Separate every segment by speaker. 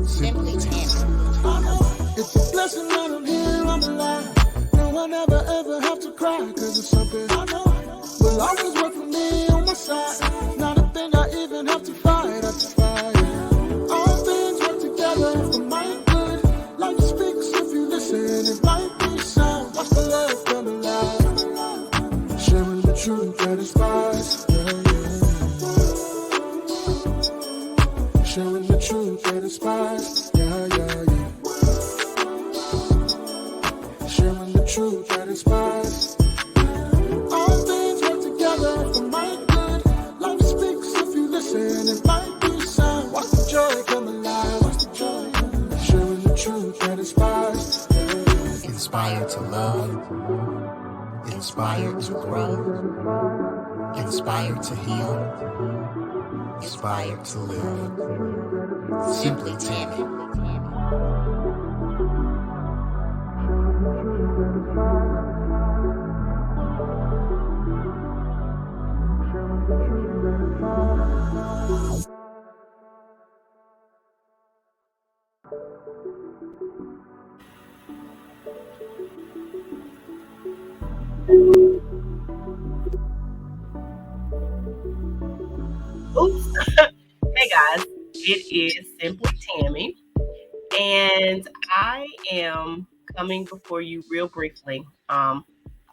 Speaker 1: Simply Tammy.
Speaker 2: It's a blessing that I'm here, I'm alive. No, I never ever have to cry, cause it's something I know will always work for me on my side. Not a thing I even have to fight, All things work together for my good. Life speaks if you listen, it might be sound. Watch the love come alive. Sharing the truth that inspires. Sharing the truth that inspires. Sharing the truth that inspires. All things work together for my good. Life speaks if you listen. It might be sound. Watch the joy come alive. Watch the joy come alive. Sharing the truth that inspires.
Speaker 1: Inspired to love. Inspired to grow. Inspired to heal. Inspired to live. Simply Tammy.
Speaker 3: Oops. Hey guys, it is Simply Tammy, and I am coming before you real briefly.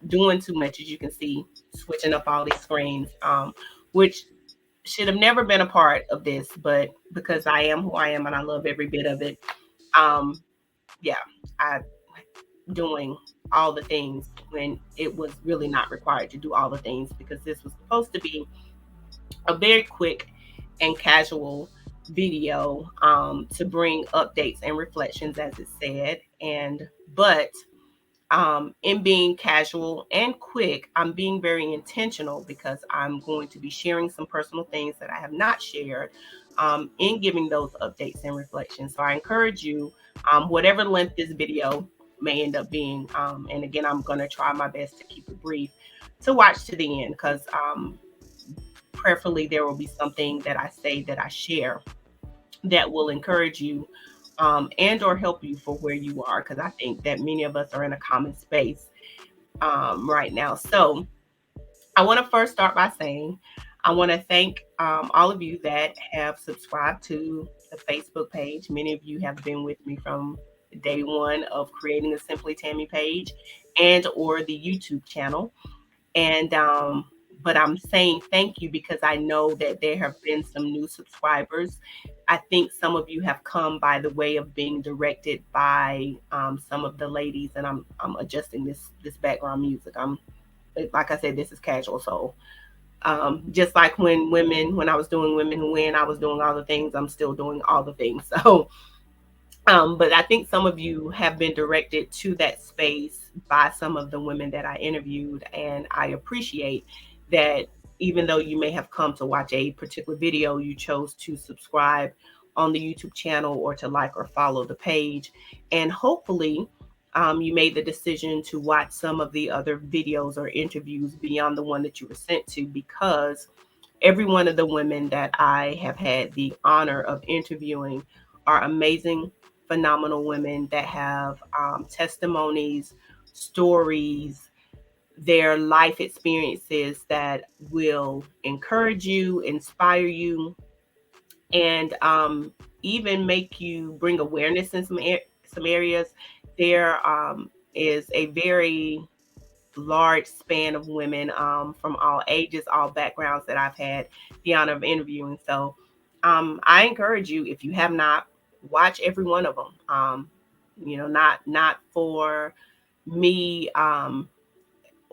Speaker 3: Doing too much, as you can see, switching up all these screens, which should have never been a part of this, but because I am who I am and I love every bit of it, yeah, I doing all the things when it was really not required to do all the things, because this was supposed to be a very quick and casual video to bring updates and reflections, as it said. But in being casual and quick, I'm being very intentional because I'm going to be sharing some personal things that I have not shared in giving those updates and reflections. So I encourage you, whatever length this video may end up being, and again, I'm going to try my best to keep it brief, to watch to the end, because prayerfully there will be something that I say, that I share, that will encourage you and or help you for where you are, because I think that many of us are in a common space right now. So I want to first start by saying I want to thank all of you that have subscribed to the Facebook page. Many of you have been with me from day one of creating a Simply Tammy page and or the YouTube channel. And but I'm saying thank you because I know that there have been some new subscribers. I think some of you have come by the way of being directed by some of the ladies, and I'm adjusting this background music. I'm, like I said, this is casual, so just like when I was doing Women Who Win, I was doing all the things. I'm still doing all the things. So but I think some of you have been directed to that space by some of the women that I interviewed, and I appreciate that. Even though you may have come to watch a particular video, you chose to subscribe on the YouTube channel or to like or follow the page. And hopefully you made the decision to watch some of the other videos or interviews beyond the one that you were sent to, because every one of the women that I have had the honor of interviewing are amazing, phenomenal women that have testimonies, stories, their life experiences that will encourage you, inspire you, and even make you bring awareness in some areas. There is a very large span of women from all ages, all backgrounds that I've had the honor of interviewing. So I encourage you, if you have not, watch every one of them. Not for me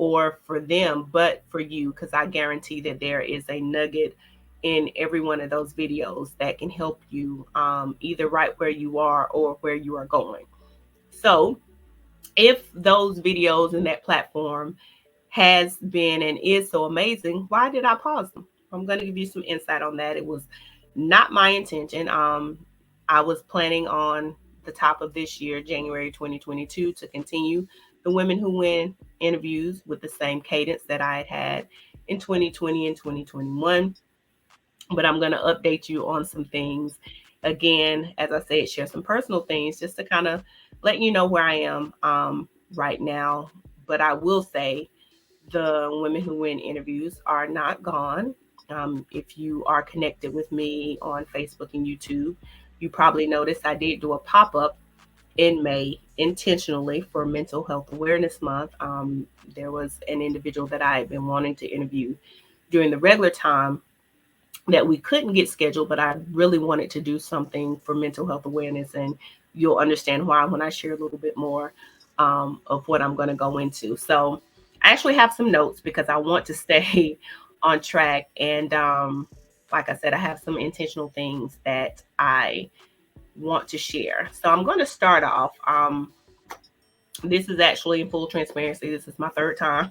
Speaker 3: or for them, but for you, because I guarantee that there is a nugget in every one of those videos that can help you either right where you are or where you are going. So if those videos and that platform has been and is so amazing, why did I pause them? I'm going to give you some insight on that. It was not my intention. I was planning on the top of this year, January 2022, to continue the Women Who Win interviews with the same cadence that I had in 2020 and 2021. But I'm going to update you on some things Again, as I said, share some personal things just to kind of let you know where I am right now. But I will say the Women Who Win interviews are not gone. If you are connected with me on Facebook and YouTube, you probably noticed I did do a pop up in May intentionally for Mental Health Awareness Month. There was an individual that I had been wanting to interview during the regular time that we couldn't get scheduled, but I really wanted to do something for mental health awareness. And you'll understand why when I share a little bit more of what I'm going to go into. So I actually have some notes because I want to stay on track. And like I said, I have some intentional things that I want to share. So I'm going to start off. This is actually in full transparency. This is my third time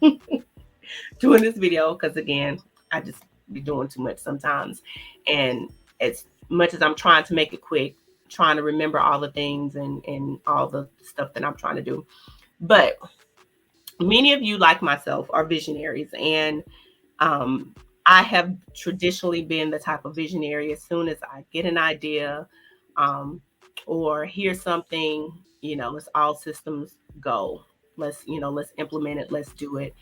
Speaker 3: doing this video because, again, I just be doing too much sometimes. And as much as I'm trying to make it quick, trying to remember all the things and all the stuff that I'm trying to do. But many of you, like myself, are visionaries. And I have traditionally been the type of visionary. As soon as I get an idea or hear something, it's all systems go. Let's implement it. Let's do it.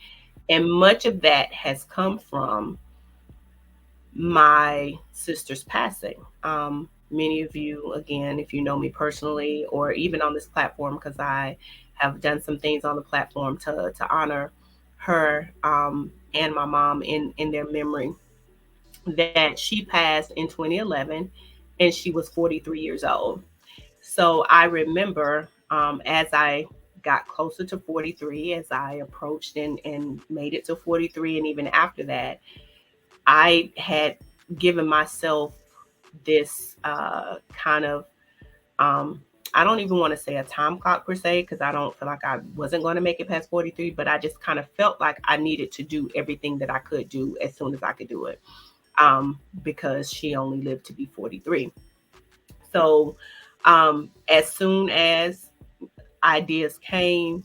Speaker 3: And much of that has come from my sister's passing. Many of you, again, if you know me personally or even on this platform, because I have done some things on the platform to honor her and my mom in their memory, that she passed in 2011 and she was 43 years old. So I remember as I got closer to 43, as I approached and made it to 43, and even after that, I had given myself this kind of, I don't even want to say a time clock per se, because I don't feel like I wasn't going to make it past 43, but I just kind of felt like I needed to do everything that I could do as soon as I could do it, because she only lived to be 43. So as soon as ideas came,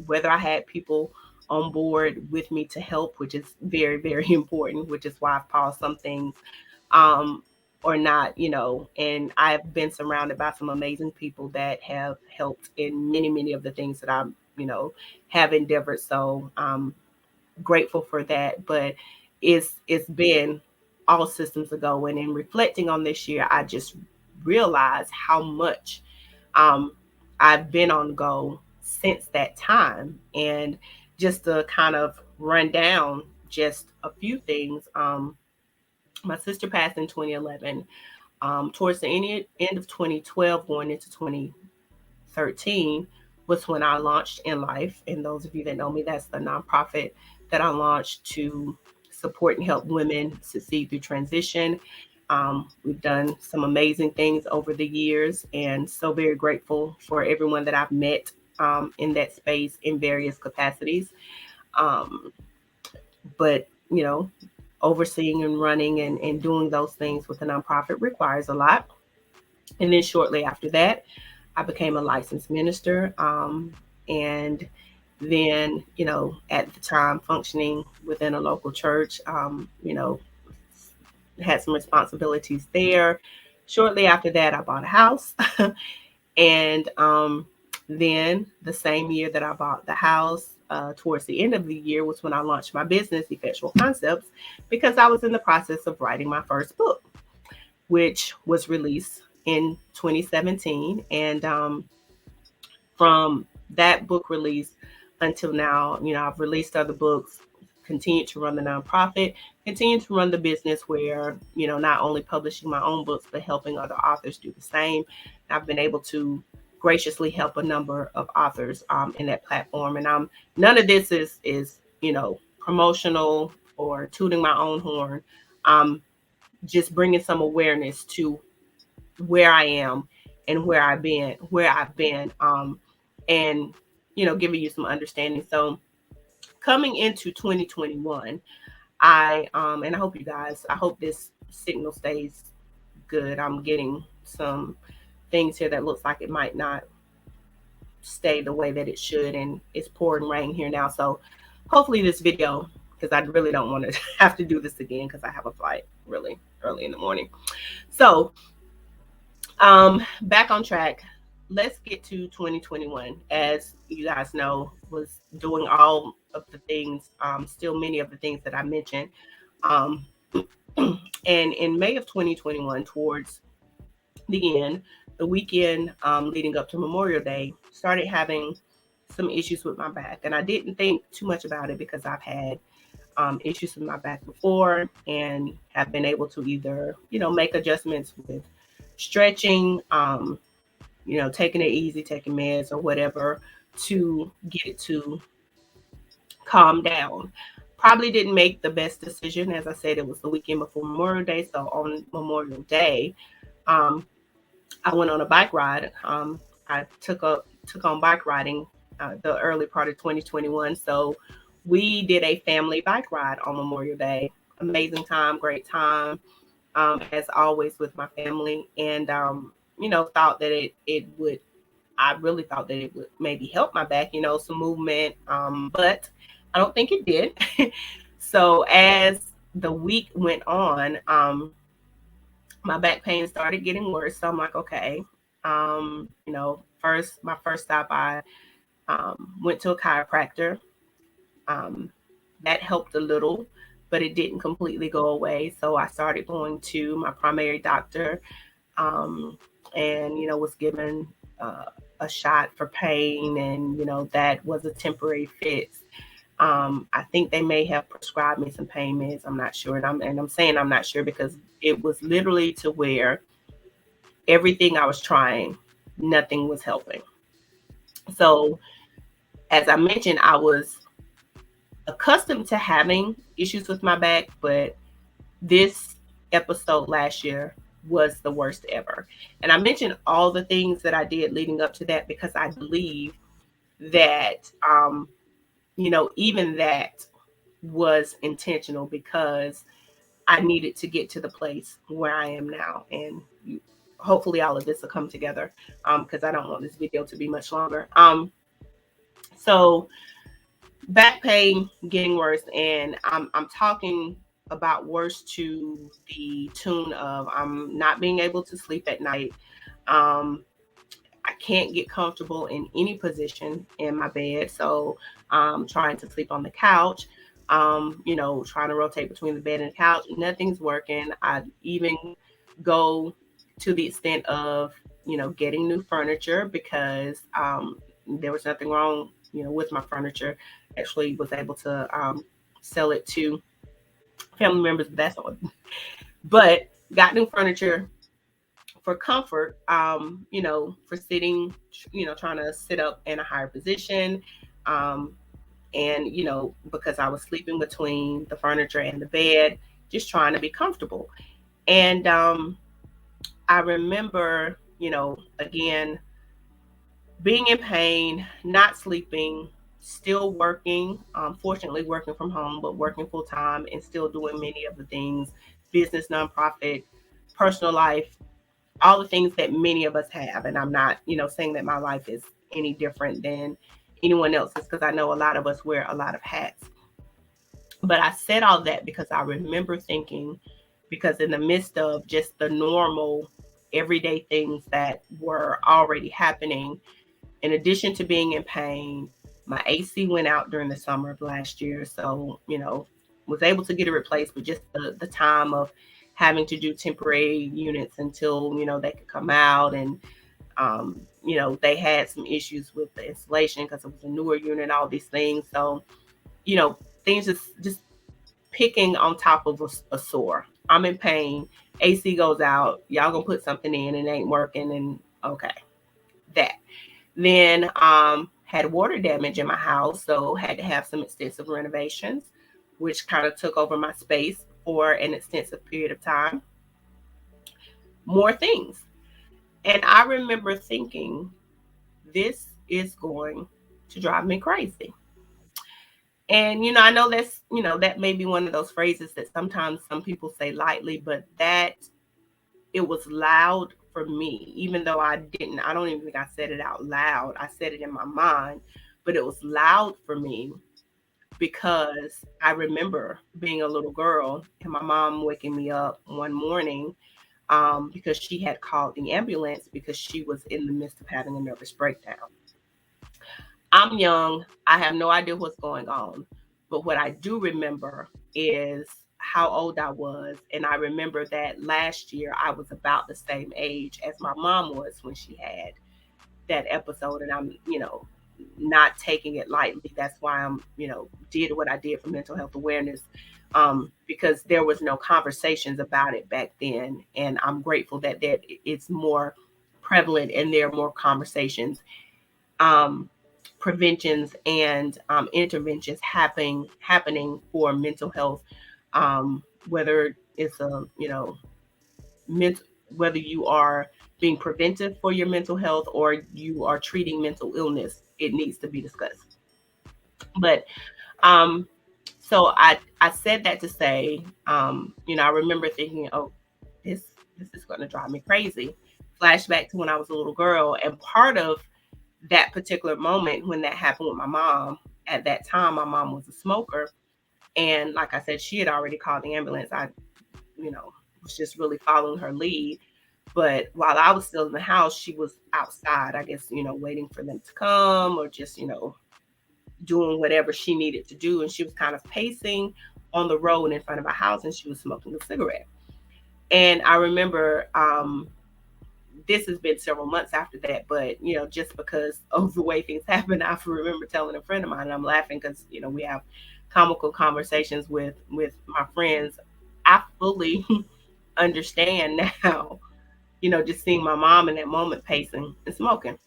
Speaker 3: whether I had people on board with me to help, which is very, very important, which is why I've paused some things, um, or not, and I've been surrounded by some amazing people that have helped in many, many of the things that I'm, have endeavored. So I'm grateful for that. But it's been all systems a go. And in reflecting on this year, I just realized how much I've been on go since that time. And just to kind of run down just a few things, my sister passed in 2011. Towards the end of 2012, going into 2013, was when I launched In Life. And those of you that know me, that's the nonprofit that I launched to support and help women succeed through transition. We've done some amazing things over the years, and so very grateful for everyone that I've met in that space in various capacities. Um, but, overseeing and running and doing those things with a nonprofit requires a lot. And then shortly after that, I became a licensed minister. And then, at the time functioning within a local church, had some responsibilities there. Shortly after that, I bought a house. And then the same year that I bought the house, towards the end of the year was when I launched my business, Effectual Concepts, because I was in the process of writing my first book, which was released in 2017. And from that book release until now, I've released other books, continued to run the nonprofit, continued to run the business where, not only publishing my own books, but helping other authors do the same. I've been able to graciously help a number of authors in that platform. And none of this is promotional or tooting my own horn. Just bringing some awareness to where I am and where I've been, and giving you some understanding. So coming into 2021, and I hope you guys, I hope this signal stays good. I'm getting some things here that looks like it might not stay the way that it should, and it's pouring rain here now. So hopefully this video because I really don't want to have to do this again because I have a flight really early in the morning. So, back on track. Let's get to 2021. As you guys know, was doing all of the things, still many of the things that I mentioned. Um, and in May of 2021, towards the end, the weekend leading up to Memorial Day, started having some issues with my back. And I didn't think too much about it because I've had issues with my back before and have been able to either, make adjustments with stretching, taking it easy, taking meds or whatever to get it to calm down. Probably didn't make the best decision. As I said, it was the weekend before Memorial Day. So on Memorial Day, um, I went on a bike ride. I took on bike riding the early part of 2021. So we did a family bike ride on Memorial Day. Amazing time, great time, as always with my family, and thought that it would. I really thought that it would maybe help my back, some movement, but I don't think it did. So as the week went on, my back pain started getting worse. So I'm like, okay, my first stop, I went to a chiropractor. Um, that helped a little, but it didn't completely go away. So I started going to my primary doctor, um, and was given uh, a shot for pain, and that was a temporary fix. I think they may have prescribed me some pain meds. I'm not sure, and I'm saying I'm not sure because it was literally to where everything I was trying, nothing was helping. So, as I mentioned, I was accustomed to having issues with my back, but this episode last year was the worst ever. And I mentioned all the things that I did leading up to that because I believe that, even that was intentional because I needed to get to the place where I am now. And hopefully all of this will come together because I don't want this video to be much longer. So back pain getting worse, and I'm talking about worse to the tune of I'm not being able to sleep at night. I can't get comfortable in any position in my bed, so I'm trying to sleep on the couch. Trying to rotate between the bed and the couch. Nothing's working. I even go to the extent of getting new furniture because there was nothing wrong with my furniture. Actually was able to sell it to family members, but that's all. But got new furniture for comfort, for sitting, trying to sit up in a higher position. And, because I was sleeping between the furniture and the bed, just trying to be comfortable. And I remember, again, being in pain, not sleeping, still working, fortunately working from home, but working full time and still doing many of the things, business, nonprofit, personal life, all the things that many of us have. And I'm not, saying that my life is any different than anyone else's because I know a lot of us wear a lot of hats. But I said all that because I remember thinking, because in the midst of just the normal everyday things that were already happening, in addition to being in pain, my AC went out during the summer of last year. So, was able to get it replaced, but just the time of having to do temporary units until, they could come out. And, they had some issues with the installation because it was a newer unit, all these things. So, things just picking on top of a sore. I'm in pain. AC goes out. Y'all gonna put something in and it ain't working. And okay, that. Then had water damage in my house, so had to have some extensive renovations, which kind of took over my space for an extensive period of time. More things. And I remember thinking, this is going to drive me crazy. And, I know that may be one of those phrases that sometimes some people say lightly, but that it was loud for me, even though I don't even think I said it out loud. I said it in my mind, but it was loud for me because I remember being a little girl and my mom waking me up one morning because she had called the ambulance because she was in the midst of having a nervous breakdown. I'm young. I have no idea what's going on. But what I do remember is how old I was. And I remember that last year I was about the same age as my mom was when she had that episode. And I'm, not taking it lightly. That's why did what I did for mental health awareness. Because there was no conversations about it back then. And I'm grateful that it's more prevalent and there are more conversations. Um, Preventions and interventions happening for mental health, whether it's a mental, whether you are being preventive for your mental health or you are treating mental illness, it needs to be discussed. But um, so I said that to say, I remember thinking, oh, this is going to drive me crazy. Flashback to when I was a little girl, and part of that particular moment when that happened with my mom, at that time, my mom was a smoker. And like I said, she had already called the ambulance. I, was just really following her lead. But while I was still in the house, she was outside, I guess, waiting for them to come or just, doing whatever she needed to do. And she was kind of pacing on the road in front of our house and she was smoking a cigarette. And I remember this has been several months after that, but just because of the way things happen, I remember telling a friend of mine, and I'm laughing because we have comical conversations with my friends. I fully understand now, just seeing my mom in that moment pacing and smoking.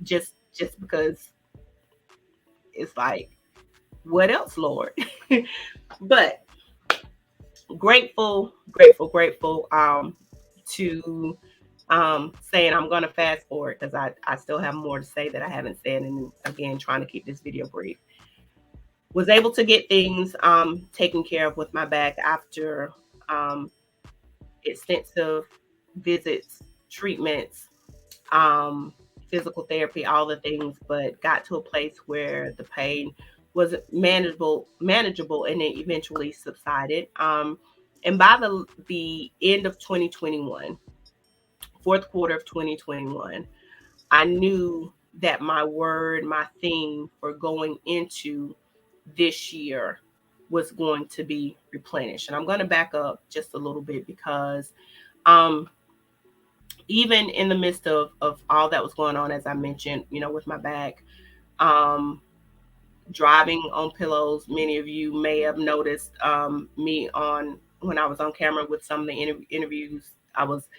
Speaker 3: Just because it's like, what else, Lord? But grateful to saying I'm going to fast forward because I still have more to say that I haven't said. And again, trying to keep this video brief. Was able to get things taken care of with my back after extensive visits, treatments, physical therapy, all the things, but got to a place where the pain was manageable, and it eventually subsided. And by the end of 2021, fourth quarter of 2021, I knew that my theme for going into this year was going to be replenished. And I'm going to back up just a little bit because even in the midst of all that was going on, as I mentioned, with my back, driving on pillows, many of you may have noticed me on when I was on camera with some of the interviews. I was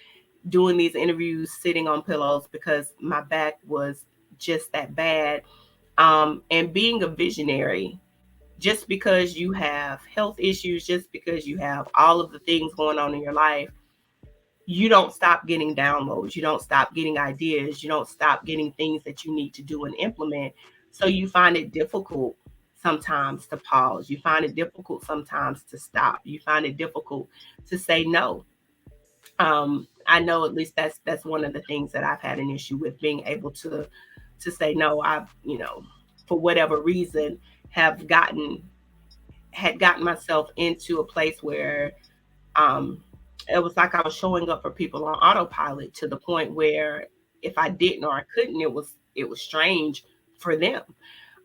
Speaker 3: doing these interviews sitting on pillows because my back was just that bad. And being a visionary, just because you have health issues, just because you have all of the things going on in your life, you don't stop getting downloads. You don't stop getting ideas. You don't stop getting things that you need to do and implement. So you find it difficult sometimes to pause. You find it difficult sometimes to stop. You find it difficult to say no. I know at least that's one of the things that I've had an issue with, being able to say no. I've, for whatever reason, had gotten myself into a place where it was like I was showing up for people on autopilot, to the point where if I didn't or I couldn't, it was strange for them.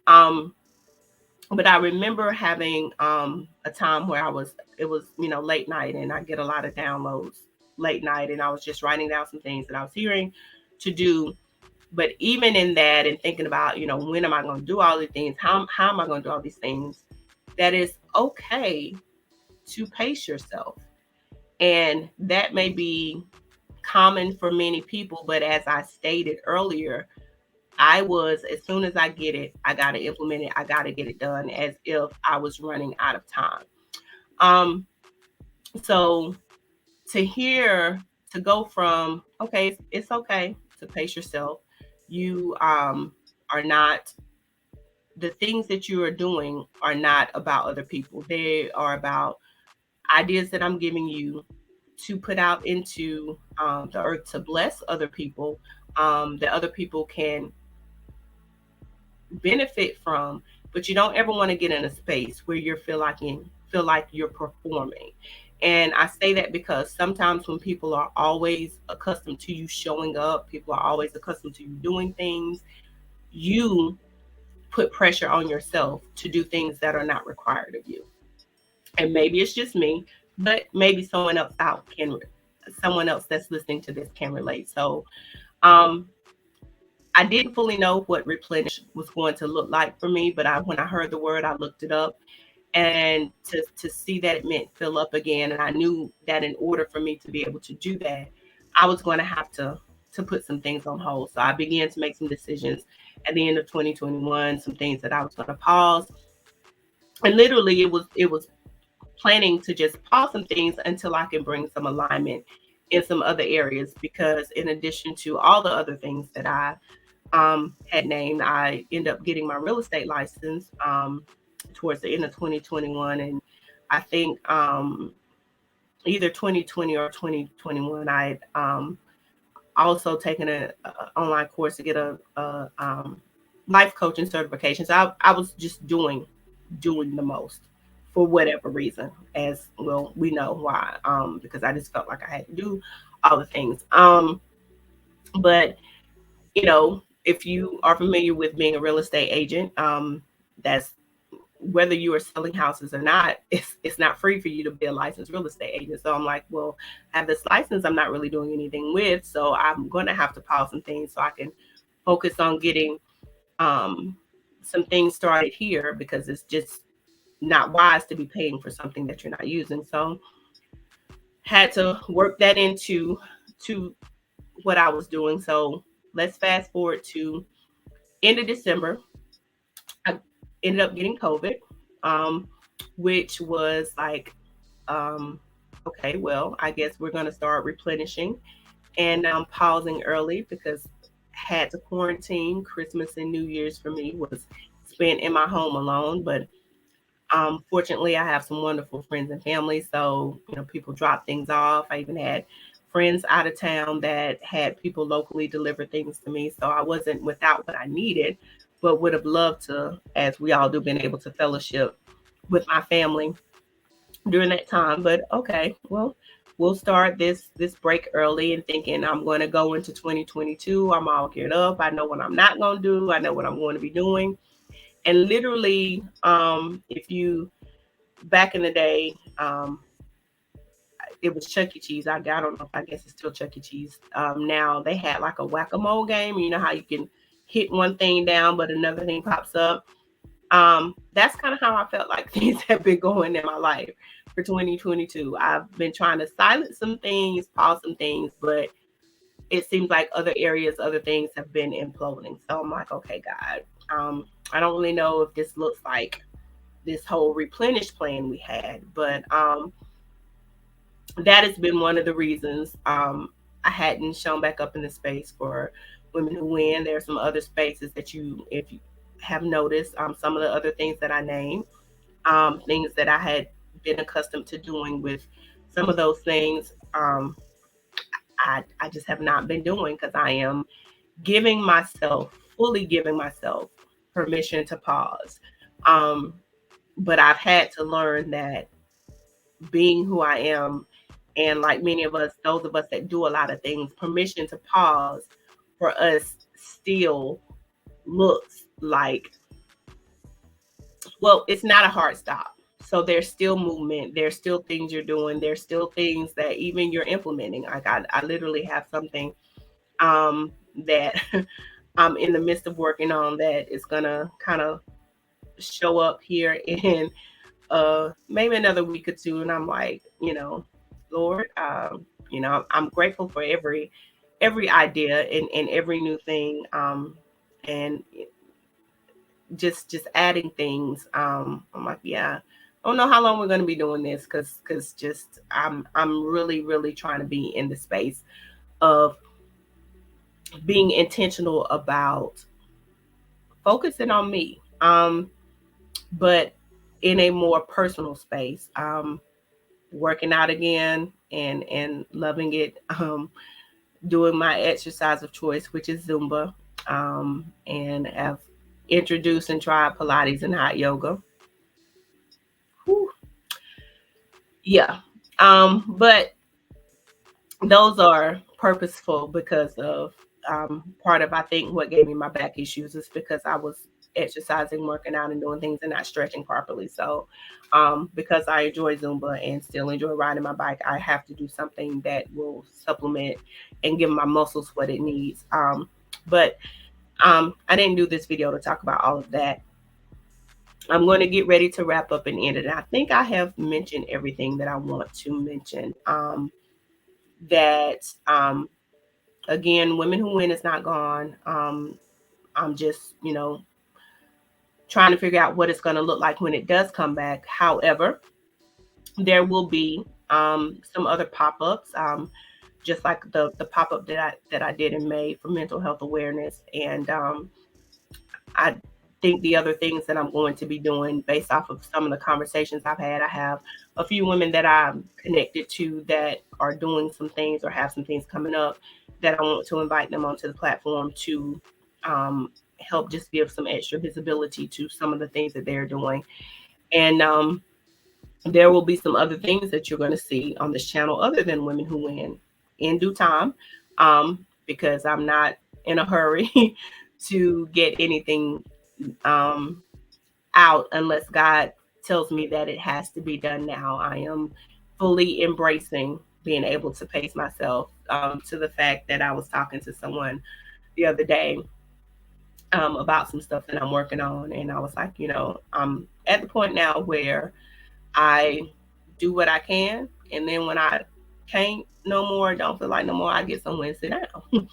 Speaker 3: But I remember having a time where it was late night, and I get a lot of downloads late night, and I was just writing down some things that I was hearing to do. But even in that, and thinking about, when am I going to do all these things? How am I going to do all these things? That is okay to pace yourself. And that may be common for many people, but as I stated earlier, I was, as soon as I get it, I got to implement it. I got to get it done, as if I was running out of time. So to go from, okay, it's okay to pace yourself. You are not, the things that you are doing are not about other people. They are about ideas that I'm giving you to put out into the earth to bless other people, that other people can benefit from, but you don't ever want to get in a space where you feel like you're performing. And I say that because sometimes when people are always accustomed to you showing up, people are always accustomed to you doing things, you put pressure on yourself to do things that are not required of you. And maybe it's just me, but maybe someone else that's listening to this can relate. So um I didn't fully know what replenish was going to look like for me, but when I heard the word, I looked it up, and to see that it meant fill up again, and I knew that in order for me to be able to do that, I was going to have to put some things on hold. So I began to make some decisions at the end of 2021, some things that I was going to pause, and literally it was planning to just pause some things until I can bring some alignment in some other areas, because in addition to all the other things that I had named, I ended up getting my real estate license towards the end of 2021. And I think either 2020 or 2021, I had also taken an online course to get a life coaching certification. So I was just doing the most for whatever reason, as well, we know why, because I just felt like I had to do all the things. But you know, if you are familiar with being a real estate agent, that's whether you are selling houses or not, it's not free for you to be a licensed real estate agent. So I'm like, well, I have this license I'm not really doing anything with, so I'm going to have to pause some things so I can focus on getting um, some things started here, because it's just not wise to be paying for something that you're not using. So had to work that into to what I was doing. So let's fast forward to end of December. I ended up getting COVID, um, which was like, um, okay, well, I guess we're going to start replenishing and pausing early, because had to quarantine. Christmas and New Year's for me was spent in my home alone. But fortunately, I have some wonderful friends and family. So, people drop things off. I even had friends out of town that had people locally deliver things to me. So I wasn't without what I needed, but would have loved to, as we all do, been able to fellowship with my family during that time. But okay, well, we'll start this break early and thinking I'm going to go into 2022. I'm all geared up. I know what I'm not going to do. I know what I'm going to be doing. And literally, if you back in the day, it was Chuck E. Cheese. I don't know if I guess it's still Chuck E. Cheese. Now they had like a whack-a-mole game. You know how you can hit one thing down, but another thing pops up. That's kind of how I felt like things have been going in my life for 2022. I've been trying to silence some things, pause some things, but it seems like other areas, other things have been imploding. So I'm like, okay, God, I don't really know if this looks like this whole replenish plan we had, but that has been one of the reasons I hadn't shown back up in the space for Women Who Win. There are some other spaces that if you have noticed, some of the other things that I named, things that I had been accustomed to doing with some of those things, I just have not been doing, because I am fully giving myself permission to pause. Um, but I've had to learn that being who I am, and like many of us, those of us that do a lot of things, permission to pause for us still looks like, well, it's not a hard stop. So there's still movement. There's still things you're doing. There's still things that even you're implementing. Like I literally have something that I'm in the midst of working on that is gonna kind of show up here in maybe another week or two. And I'm like, Lord, I'm grateful for every idea and every new thing, and just adding things. I'm like, yeah, I don't know how long we're going to be doing this, because just I'm really trying to be in the space of being intentional about focusing on me, but in a more personal space, working out again and loving it, doing my exercise of choice, which is Zumba, and have introduced and tried Pilates and hot yoga. Whew. Yeah. But those are purposeful because of part of, I think, what gave me my back issues is because I was exercising, working out, and doing things and not stretching properly. So because I enjoy Zumba and still enjoy riding my bike, I have to do something that will supplement and give my muscles what it needs. But I didn't do this video to talk about all of that. I'm going to get ready to wrap up and end it. And I think I have mentioned everything that I want to mention. That again, Women Who Win is not gone. I'm just, trying to figure out what it's going to look like when it does come back. However, there will be some other pop-ups, just like the pop-up that I did in May for mental health awareness, and I think the other things that I'm going to be doing based off of some of the conversations I've had. I have a few women that I'm connected to that are doing some things or have some things coming up that I want to invite them onto the platform to help just give some extra visibility to some of the things that they're doing. And there will be some other things that you're going to see on this channel other than Women Who Win in due time, because I'm not in a hurry to get anything out unless God tells me that it has to be done now. I am fully embracing being able to pace myself, to the fact that I was talking to someone the other day about some stuff that I'm working on. And I was like, I'm at the point now where I do what I can. And then when I can't no more, don't feel like no more, I get somewhere and sit down.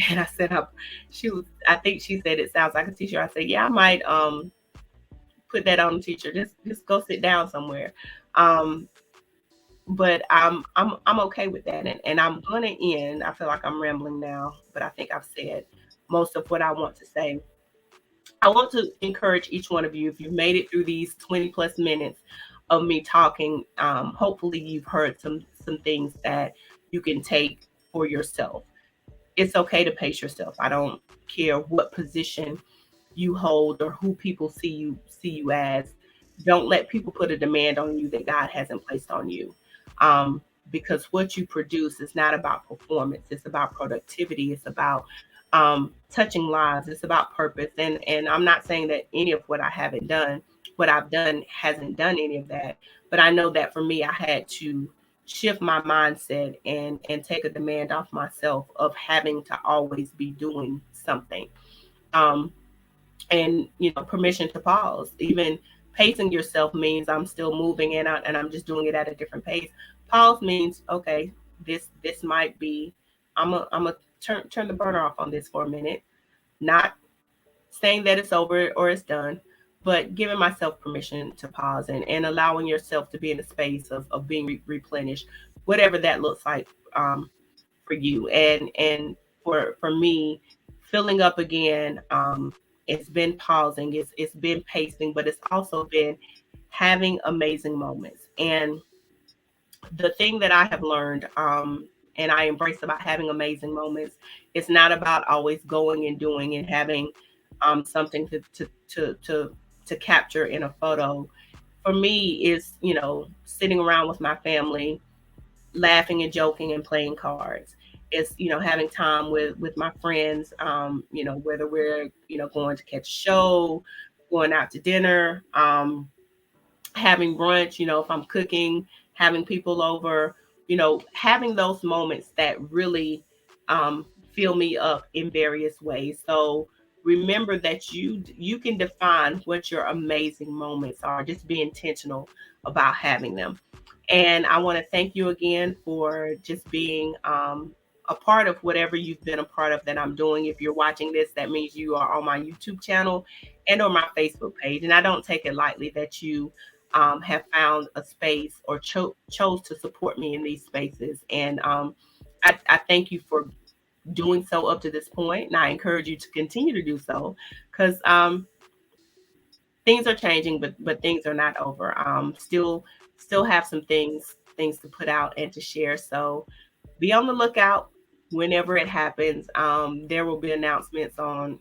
Speaker 3: And I said, I think she said, it sounds like a teacher. I said, yeah, I might put that on the teacher. Just go sit down somewhere. But I'm okay with that. And I'm gonna end. I feel like I'm rambling now, but I think I've said most of what I want to say. I want to encourage each one of you, if you've made it through these 20 plus minutes of me talking, hopefully you've heard some things that you can take for yourself. It's okay to pace yourself. I don't care what position you hold or who people see you as. Don't let people put a demand on you that God hasn't placed on you. Because what you produce is not about performance. It's about productivity. It's about touching lives. It's about purpose. And I'm not saying that any of what I've done hasn't done any of that. But I know that for me, I had to shift my mindset and take a demand off myself of having to always be doing something. And permission to pause. Even pacing yourself means I'm still moving and I'm just doing it at a different pace. Pause means, okay, this might be, I'm a turn the burner off on this for a minute. Not saying that it's over or it's done, but giving myself permission to pause and allowing yourself to be in a space of being replenished, whatever that looks like for you. And for me, filling up again, it's been pausing, it's been pacing, but it's also been having amazing moments. And the thing that I have learned, and I embrace about having amazing moments, it's not about always going and doing and having something to capture in a photo. For me, is sitting around with my family, laughing and joking and playing cards. It's having time with my friends, whether we're going to catch a show, going out to dinner, having brunch, if I'm cooking, having people over, having those moments that really fill me up in various ways. So remember that you can define what your amazing moments are. Just be intentional about having them. And I want to thank you again for just being a part of whatever you've been a part of that I'm doing. If you're watching this, that means you are on my YouTube channel and on my Facebook page. And I don't take it lightly that you have found a space or chose to support me in these spaces. And I thank you for doing so up to this point. And I encourage you to continue to do so, because things are changing, but things are not over. Still have some things to put out and to share. So be on the lookout whenever it happens. There will be announcements on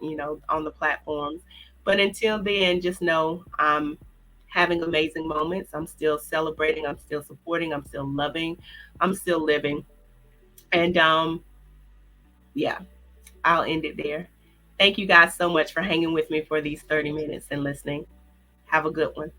Speaker 3: on the platforms. But until then, just know I'm having amazing moments. I'm still celebrating. I'm still supporting. I'm still loving. I'm still living. And yeah, I'll end it there. Thank you guys so much for hanging with me for these 30 minutes and listening. Have a good one.